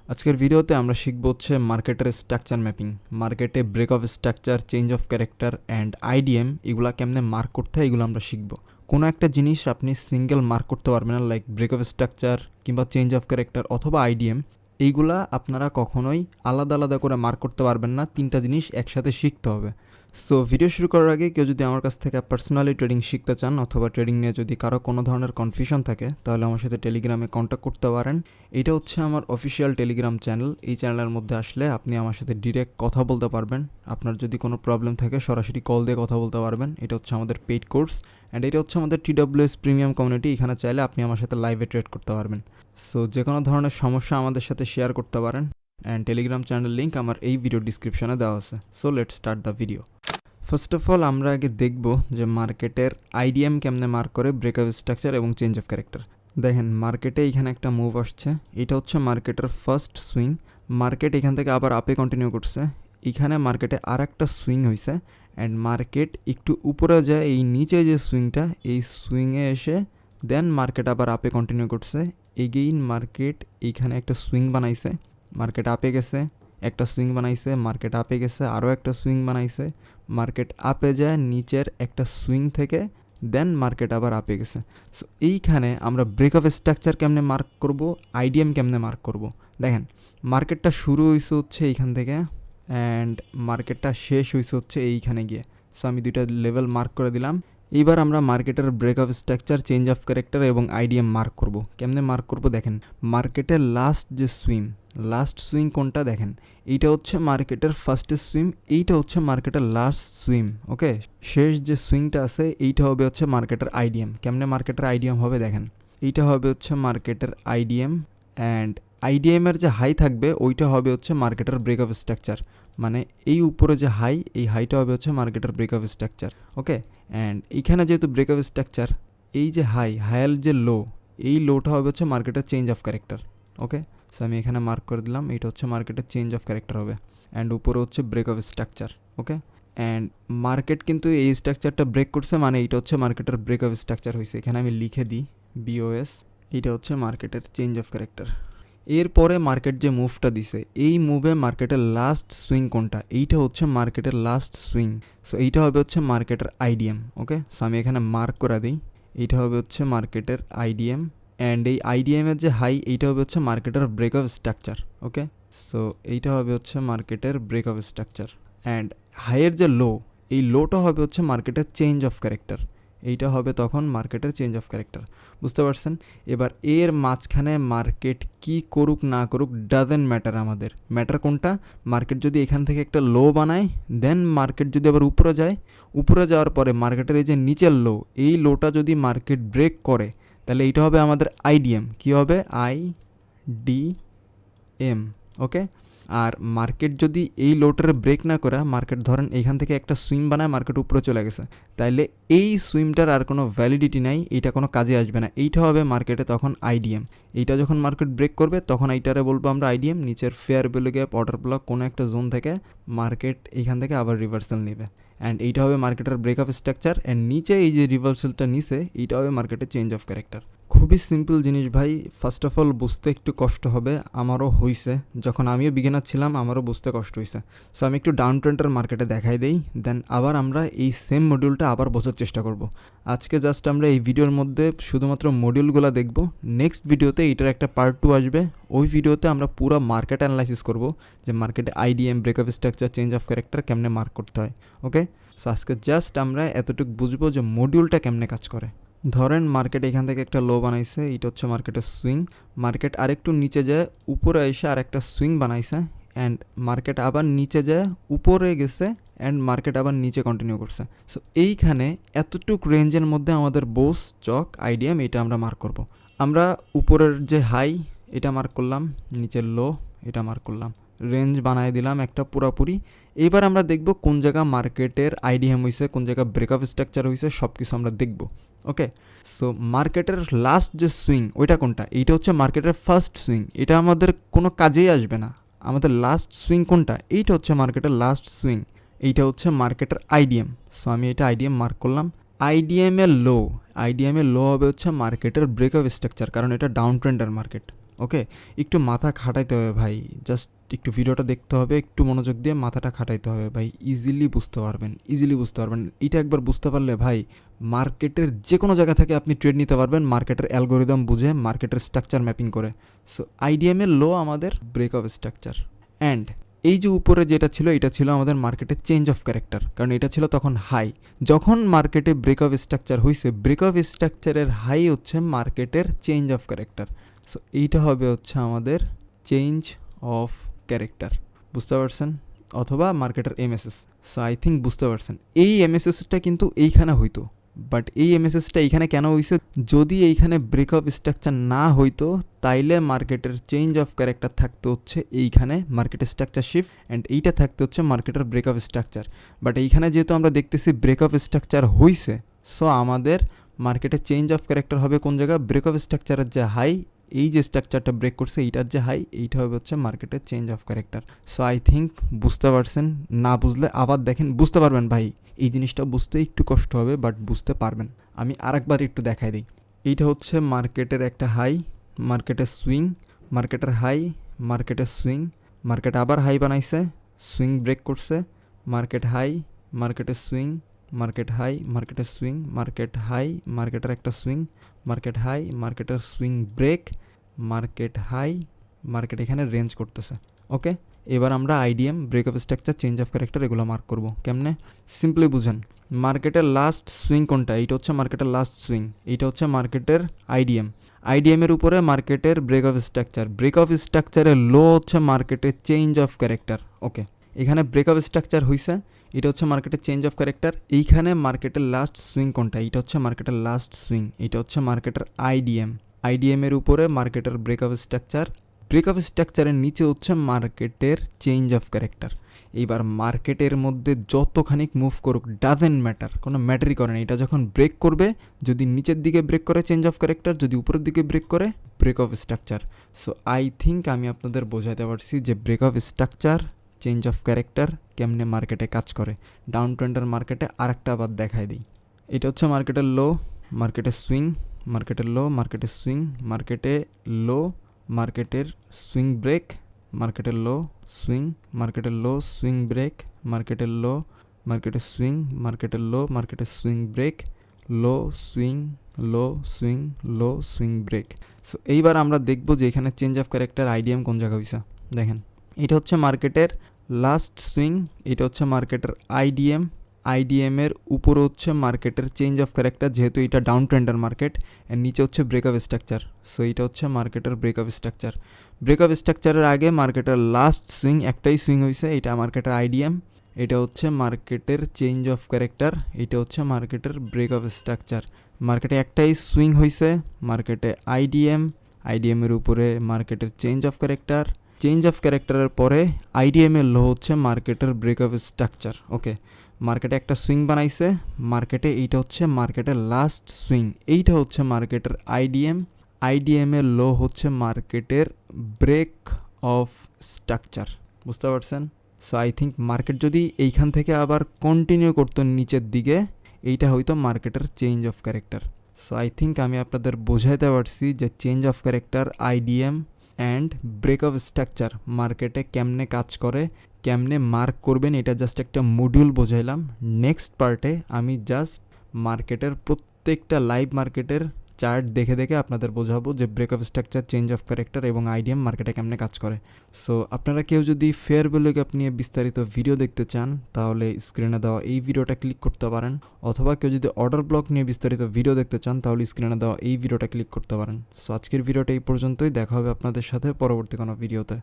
আজকের ভিডিওতে আমরা শিখব হচ্ছে মার্কেটের স্ট্রাকচার ম্যাপিং, মার্কেটে break of structure, change of character and IDM এগুলা কেমনে মার্ক করতে হয় এগুলো আমরা শিখব। কোনো একটা জিনিস আপনি সিঙ্গেল মার্ক করতে পারবেন না, লাইক ব্রেক অফ স্ট্রাকচার কিংবা চেঞ্জ অফ ক্যারেক্টার অথবা আইডিএম, এইগুলা আপনারা কখনোই আলাদা আলাদা করে মার্ক করতে পারবেন না, তিনটা জিনিস একসাথে শিখতে হবে। সো ভিডিও শুরু করার আগে কেউ যদি আমার কাছ থেকে পার্সোনালি ট্রেডিং শিখতে চান অথবা ট্রেডিং নিয়ে যদি কারো কোনো ধরনের কনফিউশন থাকে তাহলে আমার সাথে টেলিগ্রামে কন্ট্যাক্ট করতে পারেন। এটা হচ্ছে আমার অফিসিয়াল টেলিগ্রাম চ্যানেল। এই চ্যানেলের মধ্যে আসলে আপনি আমার সাথে ডিরেক্ট কথা বলতে পারবেন। আপনার যদি কোনো প্রবলেম থাকে সরাসরি কল দিয়ে কথা বলতে পারবেন। এটা হচ্ছে আমাদের পেইড কোর্স অ্যান্ড এটা হচ্ছে আমাদের TWS প্রিমিয়াম কমিউনিটি। এখানে চাইলে আপনি আমার সাথে লাইভে ট্রেড করতে পারবেন। সো যে কোনো ধরনের সমস্যা আমাদের সাথে শেয়ার করতে পারেন অ্যান্ড টেলিগ্রাম চ্যানেল লিঙ্ক আমার এই ভিডিও ডিসক্রিপশনে দেওয়া আছে। So let's start the video. First of all আমরা আগে দেখব যে মার্কেটের আইডিএম কেমনে মার্ক করে ব্রেকআপ স্ট্রাকচার এবং চেঞ্জ অফ ক্যারেক্টার। দেখেন মার্কেটে এখানে একটা মুভ আসছে, এটা হচ্ছে মার্কেটের ফার্স্ট সুইং। মার্কেট এখান থেকে আবার আপে কন্টিনিউ করছে, এখানে মার্কেটে আর একটা সুইং হয়েছে অ্যান্ড মার্কেট একটু উপরে যায়, এই নিচে যে সুইংটা এই সুইংয়ে এসে দেন মার্কেট আবার আপে কন্টিনিউ করছে। এগেইন মার্কেট এইখানে একটা সুইং বানাইছে, মার্কেট আপে গেছে, একটা সুইং বানাইছে, মার্কেট আপে গেছে, আরও একটা সুইং বানাইছে, মার্কেট আপে যায় নিচের একটা সুইং থেকে, দেন মার্কেট আবার আপে গেছে। সো এইখানে আমরা ব্রেক অফ স্ট্রাকচার কেমনে মার্ক করব, আইডিএম কেমনে মার্ক করব। দেখেন মার্কেটটা শুরু হয়েছে হচ্ছে এইখান থেকে অ্যান্ড মার্কেটটা শেষ হয়েছে হচ্ছে এইখানে গিয়ে। সো আমি দুইটা লেভেল মার্ক করে দিলাম। এইবার আমরা মার্কেটের break of structure, change of character এবং আইডিএম মার্ক করব। কেমনে মার্ক করব দেখেন, মার্কেটের লাস্ট যে লাস্ট সুইং কোনটা দেখেন, এইটা হচ্ছে মার্কেটের ফার্স্টের সুইং, এইটা হচ্ছে মার্কেটের লাস্ট সুইং। ওকে, শেষ যে সুইংটা আছে এইটা হবে হচ্ছে মার্কেটের আইডিএম। কেমনে মার্কেটের আইডিএম হবে দেখেন, এইটা হবে হচ্ছে মার্কেটের আইডিএম অ্যান্ড আইডিএমের যে হাই থাকবে ওইটা হবে হচ্ছে মার্কেটের ব্রেক অফ স্ট্রাকচার। মানে এই উপরে যে হাই, এই হাইটা হবে হচ্ছে মার্কেটের break of structure. Okay, and এইখানে যেহেতু ব্রেক অফ স্ট্রাকচার, এই যে হাইয়ের যে লো, এই লোটা হবে হচ্ছে মার্কেটের change of character. Okay, so আমি এখানে মার্ক করে দিলাম, এইটা হচ্ছে মার্কেটের চেঞ্জ অফ ক্যারেক্টার হবে অ্যান্ড উপরে হচ্ছে break of structure. Okay, and market কিন্তু এই স্ট্রাকচারটা ব্রেক করছে, মানে এইটা হচ্ছে মার্কেটের ব্রেক অফ স্ট্রাকচার হয়েছে। এখানে আমি লিখে দিই BOS, এইটা হচ্ছে মার্কেটের চেঞ্জ অফ ক্যারেক্টার। এরপরে মার্কেট যে মুভটা দিছে, এই মুভে মার্কেটের লাস্ট সুইং কোনটা, এইটা হচ্ছে মার্কেটের লাস্ট সুইং। সো এইটা হবে হচ্ছে মার্কেটের আইডিএম। ওকে, সো আমি এখানে মার্ক করে দিই, এইটা হবে হচ্ছে মার্কেটের আইডিএম অ্যান্ড এই আইডিএমের যে হাই এইটা হবে হচ্ছে মার্কেটের break of structure. Okay, so এইটা হবে হচ্ছে মার্কেটের ব্রেক অফ স্ট্রাকচার অ্যান্ড হাইয়ের যে লো, এই লোটা হবে হচ্ছে মার্কেটের চেঞ্জ অফ ক্যারেক্টার। এইটা হবে তখন মার্কেটের চেঞ্জ অফ ক্যারেক্টার। বুঝতে পারছেন? এবার এর মাঝখানে মার্কেট কি করুক না করুক ডাজেন্ট ম্যাটার, আমাদের ম্যাটার কোনটা, মার্কেট যদি এখান থেকে একটা লো বানায়, দেন মার্কেট যদি আবার উপরে যায়, উপরে যাওয়ার পরে মার্কেটের এই যে নিচের লো, এই লোটা যদি মার্কেট ব্রেক করে তাহলে এইটা হবে আমাদের আইডিএম। কী হবে? IDM। ওকে, আর মার্কেট যদি এই লোটার ব্রেক না করে, মার্কেট ধরেন এইখান থেকে একটা সুইম বানায় মার্কেট উপরে চলে গেছে, তাইলে এই সুইমটার আর কোনো ভ্যালিডিটি নাই, এইটা কোনো কাজে আসবে না, এইটা হবে মার্কেটে তখন আইডিএম। এইটা যখন মার্কেট ব্রেক করবে তখন এইটারে বলবো আমরা আইডিএম। নিচের fair value gap, order block, কোনো একটা জোন থেকে মার্কেট এইখান থেকে আবার রিভার্সাল নেবে অ্যান্ড এইটা হবে মার্কেটের ব্রেক অফ স্ট্রাকচার অ্যান্ড নিচে এই যে রিভার্সালটা নিচে এইটা হবে মার্কেটের চেঞ্জ অফ ক্যারেক্টার। খুবই সিম্পল জিনিস ভাই। ফার্স্ট অফ অল বুঝতে একটু কষ্ট হবে, আমারও হয়েছে, যখন আমিও বিগিনার ছিলাম আমারও বুঝতে কষ্ট হয়েছে। সো আমি একটু ডাউন ট্রেন্ডের মার্কেটে দেখাই দেই, দেন আবার আমরা এই সেম মডিউলটা আবার বোঝার চেষ্টা করব। আজকে জাস্ট আমরা এই ভিডিওর মধ্যে শুধুমাত্র মডিউলগুলো দেখব, নেক্সট ভিডিওতে এইটার একটা পার্ট 2 আসবে, ওই ভিডিওতে আমরা পুরো মার্কেট অ্যানালাইসিস করব যে মার্কেটে IDM, break of structure, change of character কেমনে মার্ক করতে হয়। ওকে, সো আজকে জাস্ট আমরা এতটুকু বুঝবো যে মডিউলটা কেমনে কাজ করে। ধরেন মার্কেট এখান থেকে একটা লো বানাইছে, এটা হচ্ছে মার্কেটের সুইং, মার্কেট আরেকটু নিচে যায়, উপরে এসে আর একটা সুইং বানাইছে অ্যান্ড মার্কেট আবার নিচে যায়, উপরে গেছে অ্যান্ড মার্কেট আবার নিচে কন্টিনিউ করছে। সো এইখানে এতটুক রেঞ্জের মধ্যে আমাদের বোস, চক, আইডিএম এটা আমরা মার্ক করব। আমরা উপরের যে হাই এটা মার্ক করলাম, নিচের লো এটা মার্ক করলাম, রেঞ্জ বানাই দিলাম একটা পুরাপুরি। এবার আমরা দেখব কোন জায়গা মার্কেটের আইডিএম হয়েছে, কোন জায়গা ব্রেকআপ স্ট্রাকচার হয়েছে, সব কিছু আমরা দেখব। ওকে, সো মার্কেটের লাস্ট যে সুইং ওইটা কোনটা, এইটা হচ্ছে মার্কেটের ফার্স্ট সুইং, এটা আমাদের কোনো কাজেই আসবে না। আমাদের লাস্ট সুইং কোনটা, এইটা হচ্ছে মার্কেটের লাস্ট সুইং, এইটা হচ্ছে মার্কেটের আইডিএম। সো আমি এটা আইডিএম মার্ক করলাম। আইডিএম এর লো হবে হচ্ছে মার্কেটের ব্রেকআপ স্ট্রাকচার, কারণ এটা ডাউন ট্রেন্ডের মার্কেট। ওকে, একটু মাথা খাটাইতে হবে ভাই, জাস্ট একটু ভিডিওটা দেখতে হবে, একটু মনোযোগ দিয়ে মাথাটা খাটাইতে হবে ভাই, ইজিলি বুঝতে পারবেন, ইজিলি বুঝতে পারবেন। এটা একবার বুঝতে পারলে ভাই মার্কেটের যে কোনো জায়গা থেকে আপনি ট্রেড নিতে পারবেন, মার্কেটের অ্যালগোরিদম বুঝে, মার্কেটের স্ট্রাকচার ম্যাপিং করে। সো আইডিএমের লো আমাদের ব্রেক অফ স্ট্রাকচার, অ্যান্ড এই যে উপরে যেটা ছিল এটা ছিল আমাদের মার্কেটের চেঞ্জ অফ ক্যারেক্টার, কারণ এটা ছিল তখন হাই। যখন মার্কেটে ব্রেক অফ স্ট্রাকচার হয়েছে, ব্রেক অফ স্ট্রাকচারের হাই হচ্ছে মার্কেটের চেঞ্জ অফ ক্যারেক্টার। সো এইটা হবে হচ্ছে আমাদের চেঞ্জ অফ ক্যারেক্টার, বুঝতে পারছেন, অথবা মার্কেটের এমএসএস। সো আই থিঙ্ক বুঝতে পারছেন। এই এমএসএসটা কিন্তু এইখানে হইতো, বাট এই এমএসএসটা এইখানে কেন হইছে, যদি এইখানে ব্রেক অফ স্ট্রাকচার না হইতো তাইলে মার্কেটের চেঞ্জ অফ ক্যারেক্টার থাকতে হচ্ছে এইখানে মার্কেটের স্ট্রাকচার শিফট, অ্যান্ড এইটা থাকতে হচ্ছে মার্কেটের ব্রেক অফ স্ট্রাকচার। বাট এইখানে যেহেতু আমরা দেখতেছি ব্রেক অফ স্ট্রাকচার হইছে, সো আমাদের মার্কেটের চেঞ্জ অফ ক্যারেক্টার হবে কোন জায়গা, ব্রেক অফ স্ট্রাকচারের যে হাই, এই যে স্ট্রাকচারটা ব্রেক করছে এইটার যে হাই, এইটা হবে হচ্ছে মার্কেটের change of character. So I think বুঝতে পারছেন, না বুঝলে আবার দেখেন, বুঝতে পারবেন ভাই। এই জিনিসটা বুঝতে একটু কষ্ট হবে, বাট বুঝতে পারবেন। আমি আরেকবার একটু দেখাই দিই। এইটা হচ্ছে মার্কেটের একটা হাই, মার্কেটের সুইং, মার্কেটের হাই, মার্কেটের সুইং, মার্কেট আবার হাই বানাইছে, সুইং ব্রেক করছে, মার্কেট হাই, মার্কেটের সুইং, মার্কেট হাই, মার্কেটের সুইং, মার্কেট হাই, মার্কেটের একটা সুইং, মার্কেট হাই, মার্কেটের swing break, market high, market এখানে রেঞ্জ করতেছে। ওকে, এবার আমরা IDM, break of structure, change of character এগুলো মার্ক করব কেমনে, সিম্পলি বুঝেন। মার্কেটের লাস্ট সুইং কোনটা, এইটা হচ্ছে মার্কেটের লাস্ট সুইং, এইটা হচ্ছে মার্কেটের আইডিএম। আইডিএমের উপরে মার্কেটের break of structure, break of স্ট্রাকচারের লো হচ্ছে মার্কেটের চেঞ্জ অফ ক্যারেক্টার। ওকে, এখানে ব্রেক অফ স্ট্রাকচার হয়েছে, এটা হচ্ছে মার্কেটের চেঞ্জ অফ ক্যারেক্টার। এইখানে মার্কেটের লাস্ট সুইং কোনটা, এইটা হচ্ছে মার্কেটের লাস্ট সুইং, এটা হচ্ছে মার্কেটের আইডিএম। আইডিএমের উপরে মার্কেটের break of structure, break of স্ট্রাকচারের নিচে হচ্ছে মার্কেটের চেঞ্জ অফ ক্যারেক্টার। এইবার মার্কেটের মধ্যে যতখানিক মুভ করুক ডাজেন্ট ম্যাটার, কোনো ম্যাটারই করে না। এটা যখন ব্রেক করবে, যদি নিচের দিকে ব্রেক করে চেঞ্জ অফ ক্যারেক্টার, যদি উপরের দিকে ব্রেক করে break of structure. So I think আমি আপনাদের বোঝাতে পারছি যে break of structure, change of character কেমনে মার্কেটে কাজ করে। ডাউন ট্রেন্ডের মার্কেটে আরেকটা আবার দেখাই দিই। এটা হচ্ছে মার্কেটের লো, মার্কেটের সুইং, মার্কেটের লো, মার্কেটের সুইং, মার্কেটে লো, মার্কেটের সুইং ব্রেক, মার্কেটের লো সুইং, মার্কেটের লো সুইং ব্রেক, মার্কেটের লো, মার্কেটের সুইং, মার্কেটের লো, মার্কেটের সুইং ব্রেক, লো সুইং, লো সুইং, লো সুইং ব্রেক। সো এইবার আমরা দেখব যে এখানে চেঞ্জ অফ ক্যারেক্টার আইডিএম কোন জায়গা হয়েছে। দেখেন, এটা হচ্ছে মার্কেটের লাস্ট সুইং, এটা হচ্ছে মার্কেটের আইডিএম। আইডিএমের উপরে হচ্ছে মার্কেটের চেঞ্জ অফ ক্যারেক্টার, যেহেতু এটা ডাউন ট্রেন্ডার মার্কেট, এর নিচে হচ্ছে ব্রেক অফ স্ট্রাকচার। সো এটা হচ্ছে মার্কেটের break of structure. Break of স্ট্রাকচারের আগে মার্কেটের লাস্ট সুইং, একটাই সুইং হয়েছে, এটা মার্কেটের আইডিএম, এটা হচ্ছে মার্কেটের চেঞ্জ অফ ক্যারেক্টার, এটা হচ্ছে মার্কেটের ব্রেক অফ স্ট্রাকচার। মার্কেটে একটাই সুইং হয়েছে, মার্কেটে আইডিএম, আইডিএমের উপরে মার্কেটের change of character, change of ক্যারেক্টারের পরে আইডিএমের লো হচ্ছে মার্কেটের ব্রেক অফ স্ট্রাকচার। ওকে, মার্কেটে একটা সুইং বানাইছে, মার্কেটে এইটা হচ্ছে মার্কেটের লাস্ট সুইং, এইটা হচ্ছে মার্কেটের আইডিএম, আইডিএমের লো হচ্ছে মার্কেটের ব্রেক অফ স্ট্রাকচার, বুঝতে পারছেন। সো আই থিঙ্ক মার্কেট যদি এইখান থেকে আবার কন্টিনিউ করতো নিচের দিকে, এইটা হয়তো মার্কেটের change of character. So I think আমি আপনাদের বোঝাইতে পারছি যে change of character, IDM and break of structure মার্কেটে কেমনে কাজ করে, কেমনে মার্ক করবেন, এটা জাস্ট একটা মডিউল বোঝাইলাম। নেক্সট পার্টে আমি জাস্ট মার্কেটের প্রত্যেকটা লাইভ মার্কেটের চার্ট দেখে দেখে আপনাদের বোঝাবো যে break of structure, change of character এবং আইডিএম মার্কেটে কেমনে কাজ করে। সো আপনারা কেউ যদি ফেয়ার ভ্যালু গ্যাপ নিয়ে বিস্তারিত ভিডিও দেখতে চান তাহলে স্ক্রিনে দেওয়া এই ভিডিওটা ক্লিক করতে পারেন, অথবা কেউ যদি অর্ডার ব্লক নিয়ে বিস্তারিত ভিডিও দেখতে চান তাহলে স্ক্রিনে দেওয়া এই ভিডিওটা ক্লিক করতে পারেন। সো আজকের ভিডিওটা এই পর্যন্তই, দেখা হবে আপনাদের সাথে পরবর্তী কোনো ভিডিওতে।